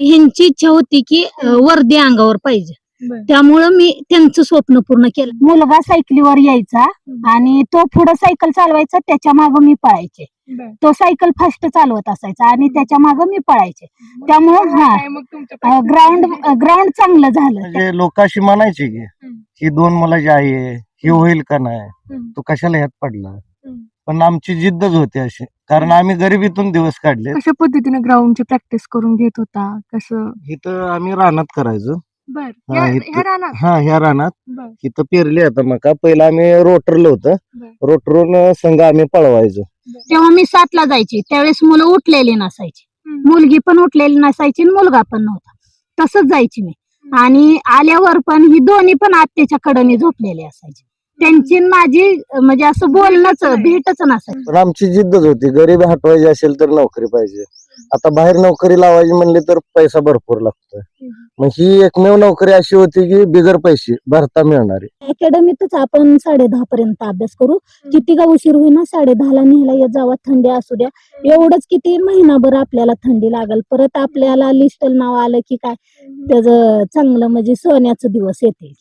ह्यांची इच्छा होती की वर्दी अंगावर पाहिजे. त्यामुळं मी त्यांचं स्वप्न पूर्ण केलं. मुलगा सायकलीवर यायचा आणि तो पुढे सायकल चालवायचा, त्याच्या मागे मी पळायचे. तो सायकल फास्ट चालवत असायचा आणि त्याच्या मागे मी पळायचे. त्यामुळं ग्राउंड चांगलं झालं. म्हणजे लोक अशी म्हणायची की ही 2 मुलाची आई आहे, ही होईल का नाही, तू कशाला ह्यात पडला. पण आमची जिद्दच होती अशी, कारण आम्ही गरिबीतून दिवस काढले. कशा पद्धतीने ग्राउंडची प्रॅक्टिस करून घेत होता, कसं? इथं आम्ही रानात करायचो. रानात ह्या रानात इथं पेरली आता मका. पहिला आम्ही रोटरलं होतं, रोटरून संघ आम्ही पळवायचो. तेव्हा मी 7ला जायची, त्यावेळेस मुलं उठलेली नसायची, मुलगी पण उठलेली नसायची आणि मुलगा पण नव्हता. तसंच जायची मी. आणि आल्यावर पण ही दोन्ही पण आत्याच्या कडनी झोपलेली असायची. त्यांची आणि माझी म्हणजे असं बोलणंच भेटच नसायचं. पण आमची जिद्दच होती, गरिबी हटवायची असेल तर नोकरी पाहिजे. आता बाहेर नोकरी लावायची म्हणली तर पैसा भरपूर लागतोय. मग ही एकमेव नोकरी अशी होती की बिगर पैसे भरता मिळणारी. अकॅडमीतच आपण 10:30 पर्यंत अभ्यास करू. किती का उशीर होईना 10:30ला न्यायला येत जावा, थंडी असू द्या. एवढंच किती महिनाभर आपल्याला थंडी लागल. परत आपल्याला लिस्टला नाव आलं की काय त्याचं चांगलं म्हणजे सोन्याचं दिवस येते.